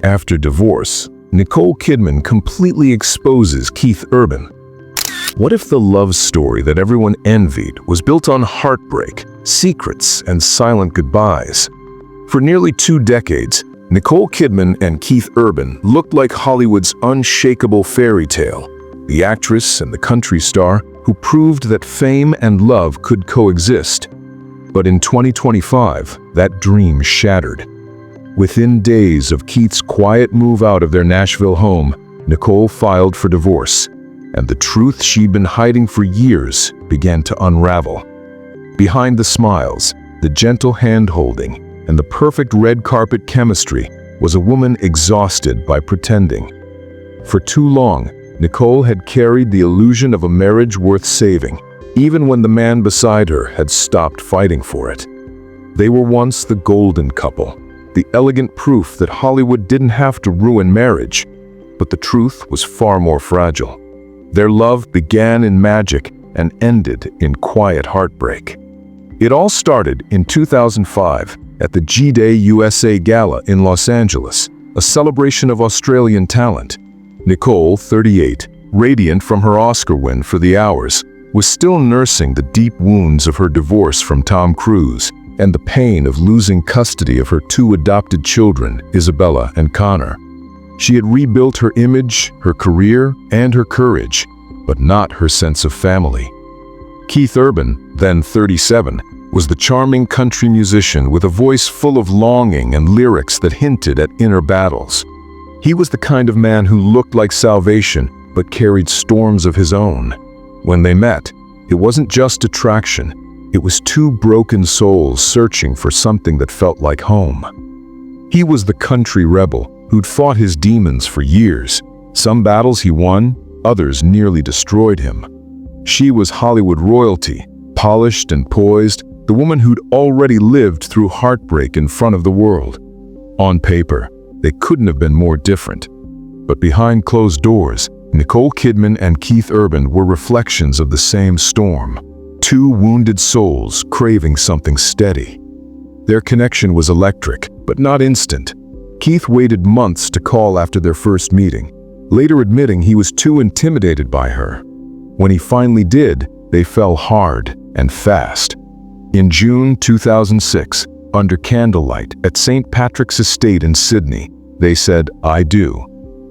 After divorce, Nicole Kidman completely exposes Keith Urban. What if the love story that everyone envied was built on heartbreak, secrets, and silent goodbyes? For nearly 2 decades, Nicole Kidman and Keith Urban looked like Hollywood's unshakable fairy tale, the actress and the country star who proved that fame and love could coexist. But in 2025, that dream shattered. Within days of Keith's quiet move out of their Nashville home, Nicole filed for divorce, and the truth she'd been hiding for years began to unravel. Behind the smiles, the gentle hand-holding, and the perfect red carpet chemistry was a woman exhausted by pretending. For too long, Nicole had carried the illusion of a marriage worth saving, even when the man beside her had stopped fighting for it. They were once the golden couple, the elegant proof that Hollywood didn't have to ruin marriage, but the truth was far more fragile. Their love began in magic and ended in quiet heartbreak. It all started in 2005 at the G-Day USA Gala in Los Angeles, a celebration of Australian talent. Nicole, 38, radiant from her Oscar win for The Hours, was still nursing the deep wounds of her divorce from Tom Cruise and the pain of losing custody of her 2 adopted children, Isabella and Connor. She had rebuilt her image, her career, and her courage, but not her sense of family. Keith Urban, then 37, was the charming country musician with a voice full of longing and lyrics that hinted at inner battles. He was the kind of man who looked like salvation, but carried storms of his own. When they met, it wasn't just attraction. It was 2 broken souls searching for something that felt like home. He was the country rebel who'd fought his demons for years. Some battles he won, others nearly destroyed him. She was Hollywood royalty, polished and poised, the woman who'd already lived through heartbreak in front of the world. On paper, they couldn't have been more different. But behind closed doors, Nicole Kidman and Keith Urban were reflections of the same storm. 2 wounded souls craving something steady. Their connection was electric, but not instant. Keith waited months to call after their first meeting, later admitting he was too intimidated by her. When he finally did, they fell hard and fast. In June 2006, under candlelight at St. Patrick's Estate in Sydney, they said, "I do."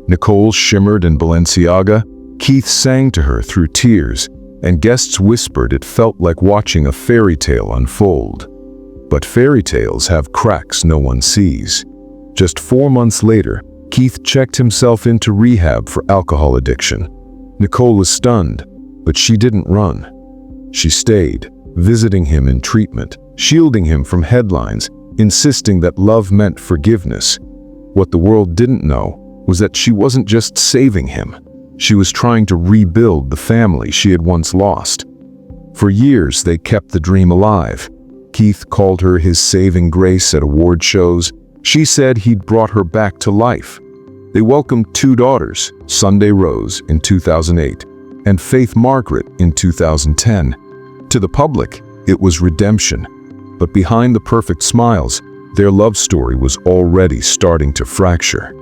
Nicole shimmered in Balenciaga, Keith sang to her through tears, and guests whispered it felt like watching a fairy tale unfold. But fairy tales have cracks no one sees. Just 4 months later, Keith checked himself into rehab for alcohol addiction. Nicole was stunned, but she didn't run. She stayed, visiting him in treatment, shielding him from headlines, insisting that love meant forgiveness. What the world didn't know was that she wasn't just saving him. She was trying to rebuild the family she had once lost. For years, they kept the dream alive. Keith called her his saving grace at award shows. She said he'd brought her back to life. They welcomed 2 daughters, Sunday Rose in 2008 and Faith Margaret in 2010. To the public, it was redemption. But behind the perfect smiles, their love story was already starting to fracture.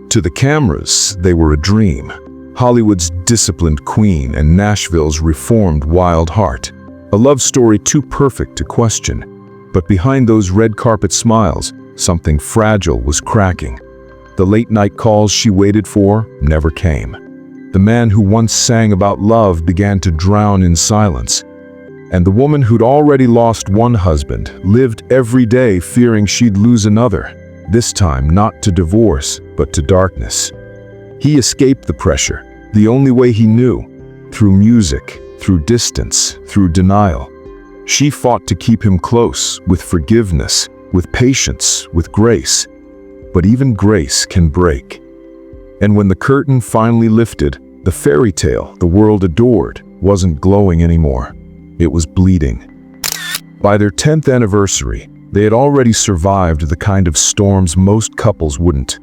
To the cameras, they were a dream. Hollywood's disciplined queen and Nashville's reformed wild heart. A love story too perfect to question. But behind those red carpet smiles, something fragile was cracking. The late-night calls she waited for never came. The man who once sang about love began to drown in silence. And the woman who'd already lost one husband lived every day fearing she'd lose another, this time not to divorce, but to darkness. He escaped the pressure, the only way he knew, through music, through distance, through denial. She fought to keep him close, with forgiveness, with patience, with grace. But even grace can break. And when the curtain finally lifted, the fairy tale the world adored wasn't glowing anymore. It was bleeding. By their 10th anniversary, they had already survived the kind of storms most couples wouldn't.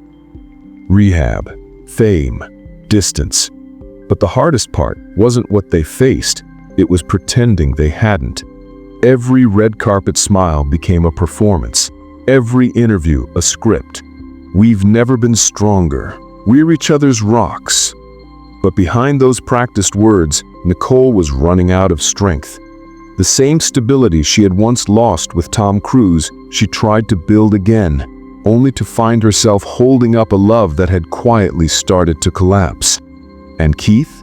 Rehab, fame, distance. But the hardest part wasn't what they faced, it was pretending they hadn't. Every red carpet smile became a performance, every interview a script. "We've never been stronger. We're each other's rocks." But behind those practiced words, Nicole was running out of strength. The same stability she had once lost with Tom Cruise, she tried to build again, only to find herself holding up a love that had quietly started to collapse. And Keith?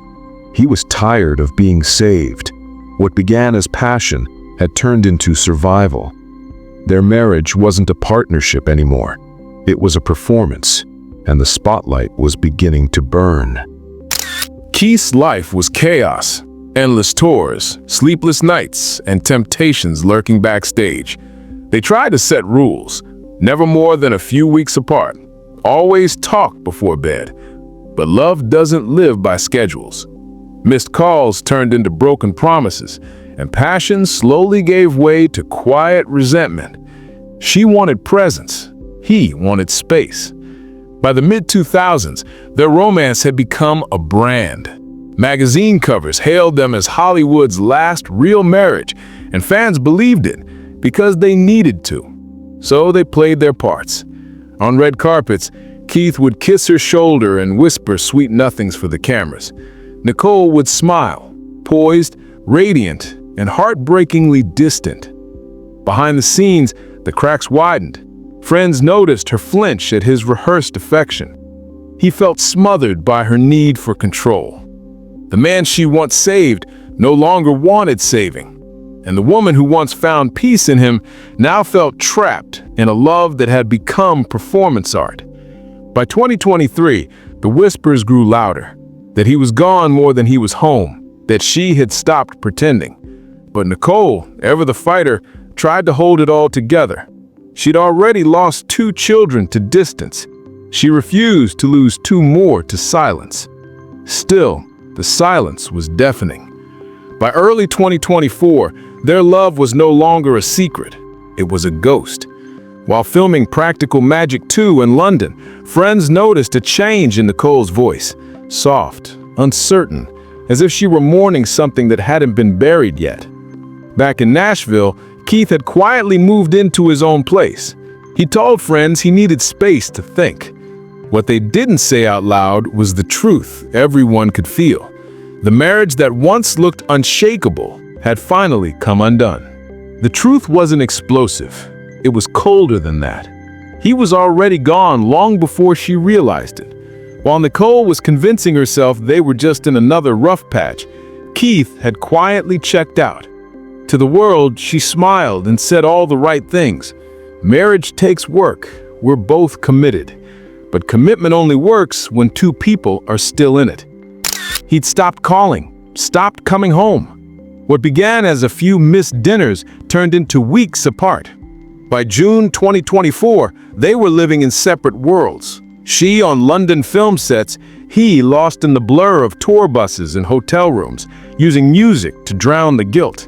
He was tired of being saved. What began as passion had turned into survival. Their marriage wasn't a partnership anymore. It was a performance, and the spotlight was beginning to burn. Keith's life was chaos. Endless tours, sleepless nights, and temptations lurking backstage. They tried to set rules, never more than a few weeks apart. Always talk before bed. But love doesn't live by schedules. Missed calls turned into broken promises, and passion slowly gave way to quiet resentment. She wanted presence. He wanted space. By the mid-2000s, their romance had become a brand. Magazine covers hailed them as Hollywood's last real marriage, and fans believed it because they needed to. So they played their parts. On red carpets, Keith would kiss her shoulder and whisper sweet nothings for the cameras. Nicole would smile, poised, radiant, and heartbreakingly distant. Behind the scenes, the cracks widened. Friends noticed her flinch at his rehearsed affection. He felt smothered by her need for control. The man she once saved no longer wanted saving, and the woman who once found peace in him now felt trapped in a love that had become performance art. By 2023, the whispers grew louder, that he was gone more than he was home, that she had stopped pretending. But Nicole, ever the fighter, tried to hold it all together. She'd already lost 2 children to distance. She refused to lose 2 more to silence. Still, the silence was deafening. By early 2024, their love was no longer a secret. It was a ghost. While filming Practical Magic 2 in London, friends noticed a change in Nicole's voice. Soft, uncertain, as if she were mourning something that hadn't been buried yet. Back in Nashville, Keith had quietly moved into his own place. He told friends he needed space to think. What they didn't say out loud was the truth everyone could feel. The marriage that once looked unshakable had finally come undone. The truth wasn't explosive. It was colder than that. He was already gone long before she realized it. While Nicole was convincing herself they were just in another rough patch, Keith had quietly checked out. To the world, she smiled and said all the right things. Marriage takes work. We're both committed. But commitment only works when 2 people are still in it. He'd stopped calling, stopped coming home. What began as a few missed dinners turned into weeks apart. By June 2024, they were living in separate worlds. She on London film sets, he lost in the blur of tour buses and hotel rooms, using music to drown the guilt.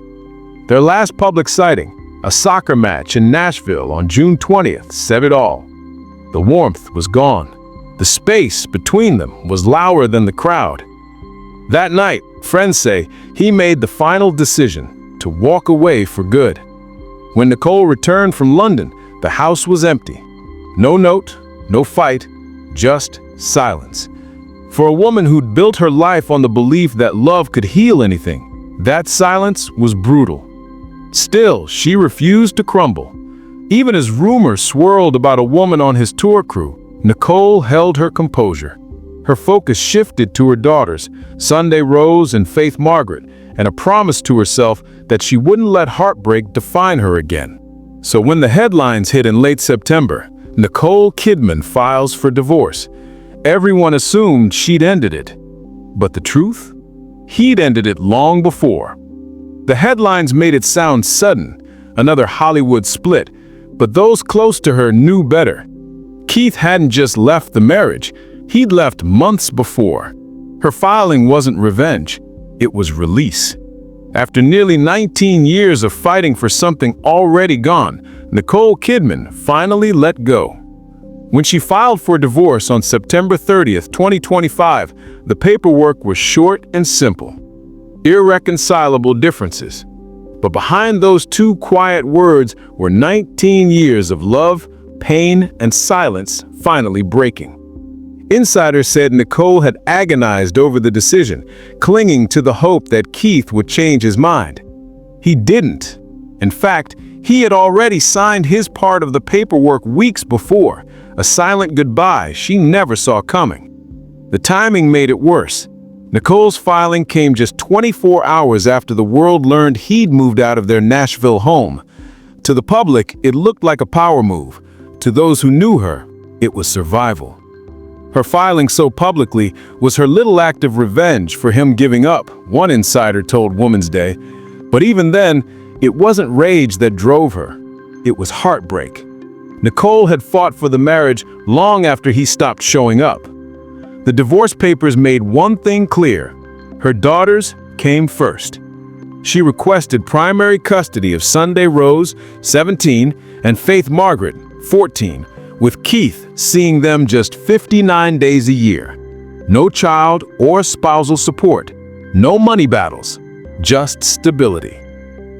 Their last public sighting, a soccer match in Nashville on June 20th, said it all. The warmth was gone. The space between them was louder than the crowd. That night, friends say, he made the final decision to walk away for good. When Nicole returned from London, the house was empty. No note, no fight, just silence. For a woman who'd built her life on the belief that love could heal anything, that silence was brutal. Still, she refused to crumble. Even as rumors swirled about a woman on his tour crew, Nicole held her composure. Her focus shifted to her daughters, Sunday Rose and Faith Margaret, and a promise to herself that she wouldn't let heartbreak define her again. So when the headlines hit in late September, Nicole Kidman files for divorce. Everyone assumed she'd ended it. But the truth? He'd ended it long before. The headlines made it sound sudden, another Hollywood split, but those close to her knew better. Keith hadn't just left the marriage, he'd left months before. Her filing wasn't revenge, it was release. After nearly 19 years of fighting for something already gone, Nicole Kidman finally let go. When she filed for divorce on September 30th, 2025, the paperwork was short and simple. Irreconcilable differences. But behind those 2 quiet words were 19 years of love, pain and silence finally breaking. Insiders said Nicole had agonized over the decision, clinging to the hope that Keith would change his mind. He didn't. In fact, he had already signed his part of the paperwork weeks before, a silent goodbye she never saw coming. The timing made it worse. Nicole's filing came just 24 hours after the world learned he'd moved out of their Nashville home. To the public, it looked like a power move. To those who knew her, it was survival. Her filing so publicly was her little act of revenge for him giving up, one insider told Woman's Day. But even then, it wasn't rage that drove her. It was heartbreak. Nicole had fought for the marriage long after he stopped showing up. The divorce papers made one thing clear: her daughters came first. She requested primary custody of Sunday Rose, 17, and Faith Margaret, 14, with Keith seeing them just 59 days a year. No child or spousal support, no money battles, just stability.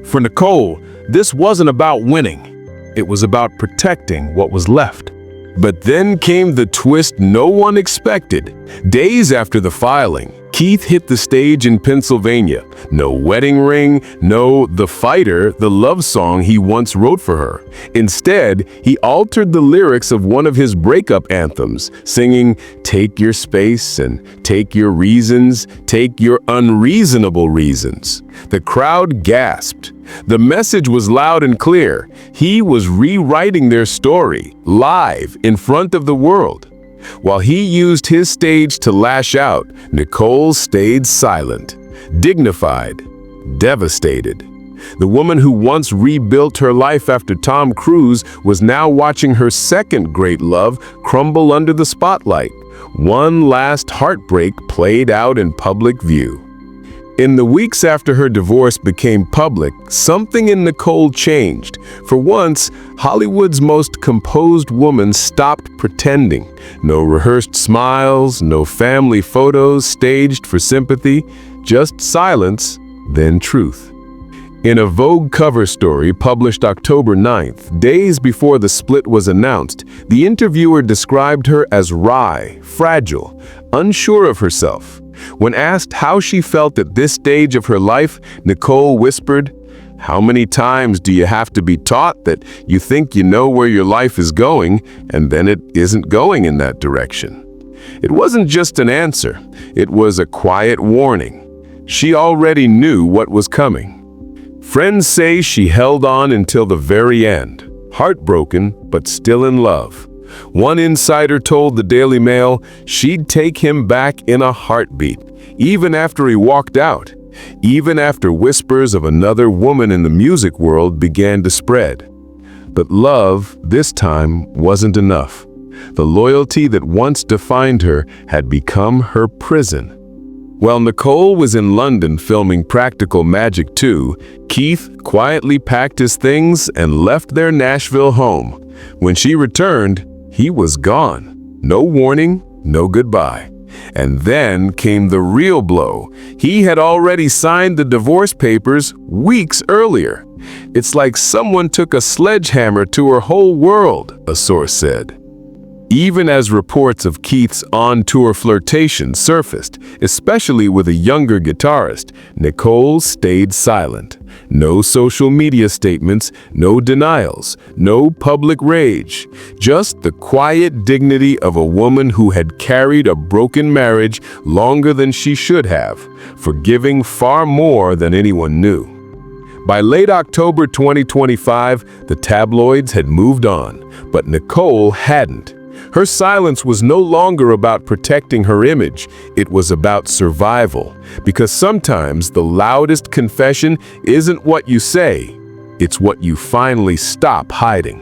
For Nicole, this wasn't about winning. It was about protecting what was left. But then came the twist no one expected. Days after the filing, Keith hit the stage in Pennsylvania. No wedding ring, no "The Fighter," the love song he once wrote for her. Instead, he altered the lyrics of one of his breakup anthems, singing, "Take your space and take your reasons, take your unreasonable reasons." The crowd gasped. The message was loud and clear. He was rewriting their story, live, in front of the world. While he used his stage to lash out, Nicole stayed silent, dignified, devastated. The woman who once rebuilt her life after Tom Cruise was now watching her second great love crumble under the spotlight. One last heartbreak played out in public view. In the weeks after her divorce became public, something in Nicole changed. For once, Hollywood's most composed woman stopped pretending. No rehearsed smiles, no family photos staged for sympathy, just silence, then truth. In a Vogue cover story published October 9th, days before the split was announced, the interviewer described her as wry, fragile, unsure of herself. When asked how she felt at this stage of her life, Nicole whispered, "How many times do you have to be taught that you think you know where your life is going, and then it isn't going in that direction?" It wasn't just an answer, it was a quiet warning. She already knew what was coming. Friends say she held on until the very end, heartbroken but still in love. One insider told the Daily Mail she'd take him back in a heartbeat, even after he walked out, even after whispers of another woman in the music world began to spread. But love, this time, wasn't enough. The loyalty that once defined her had become her prison. While Nicole was in London filming Practical Magic 2, Keith quietly packed his things and left their Nashville home. When she returned, he was gone. No warning, no goodbye. And then came the real blow. He had already signed the divorce papers weeks earlier. "It's like someone took a sledgehammer to her whole world," a source said. Even as reports of Keith's on-tour flirtation surfaced, especially with a younger guitarist, Nicole stayed silent. No social media statements, no denials, no public rage. Just the quiet dignity of a woman who had carried a broken marriage longer than she should have, forgiving far more than anyone knew. By late October 2025, the tabloids had moved on, but Nicole hadn't. Her silence was no longer about protecting her image, it was about survival. Because sometimes the loudest confession isn't what you say, it's what you finally stop hiding.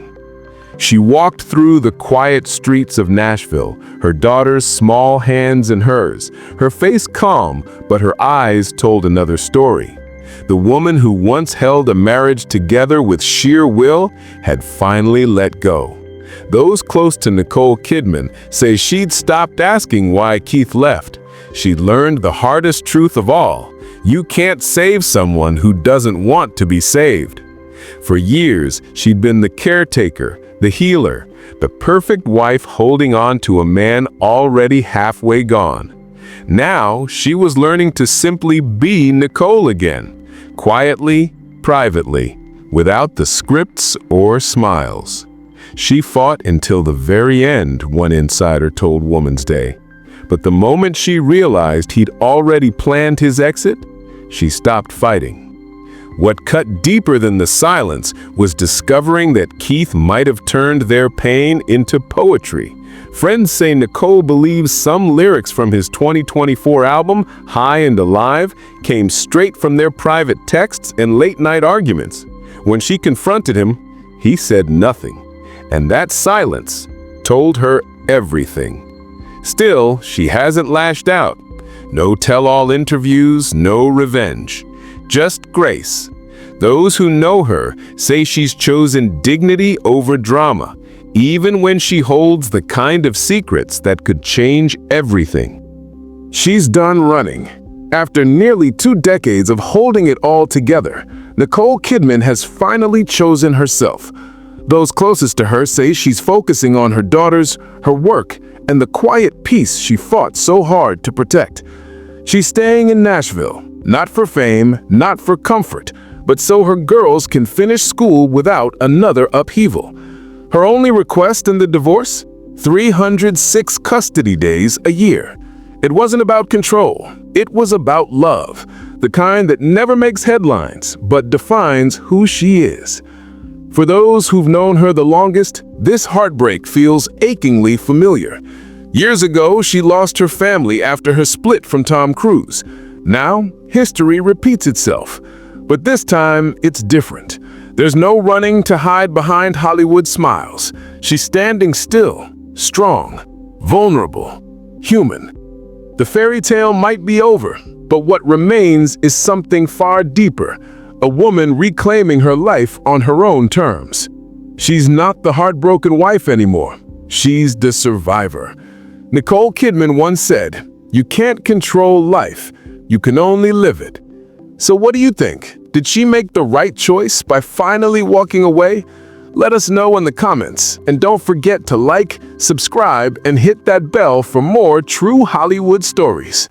She walked through the quiet streets of Nashville, her daughter's small hands in hers, her face calm, but her eyes told another story. The woman who once held a marriage together with sheer will had finally let go. Those close to Nicole Kidman say she'd stopped asking why Keith left. She'd learned the hardest truth of all: you can't save someone who doesn't want to be saved. For years, she'd been the caretaker, the healer, the perfect wife holding on to a man already halfway gone. Now she was learning to simply be Nicole again, quietly, privately, without the scripts or smiles. She fought until the very end, one insider told Woman's Day. But the moment she realized he'd already planned his exit, she stopped fighting. What cut deeper than the silence was discovering that Keith might have turned their pain into poetry. Friends say Nicole believes some lyrics from his 2024 album, High and Alive, came straight from their private texts and late-night arguments. When she confronted him, he said nothing, and that silence told her everything. Still, she hasn't lashed out. No tell-all interviews, no revenge. Just grace. Those who know her say she's chosen dignity over drama, even when she holds the kind of secrets that could change everything. She's done running. After nearly 2 decades of holding it all together, Nicole Kidman has finally chosen herself. Those closest to her say she's focusing on her daughters, her work, and the quiet peace she fought so hard to protect. She's staying in Nashville, not for fame, not for comfort, but so her girls can finish school without another upheaval. Her only request in the divorce? 306 custody days a year. It wasn't about control. It was about love, the kind that never makes headlines, but defines who she is. For those who've known her the longest, this heartbreak feels achingly familiar. Years ago, she lost her family after her split from Tom Cruise. Now, history repeats itself. But this time, it's different. There's no running to hide behind Hollywood smiles. She's standing still, strong, vulnerable, human. The fairy tale might be over, but what remains is something far deeper, a woman reclaiming her life on her own terms. She's not the heartbroken wife anymore. She's the survivor. Nicole Kidman once said, "You can't control life, you can only live it." So what do you think? Did she make the right choice by finally walking away? Let us know in the comments, and don't forget to like, subscribe, and hit that bell for more true Hollywood stories.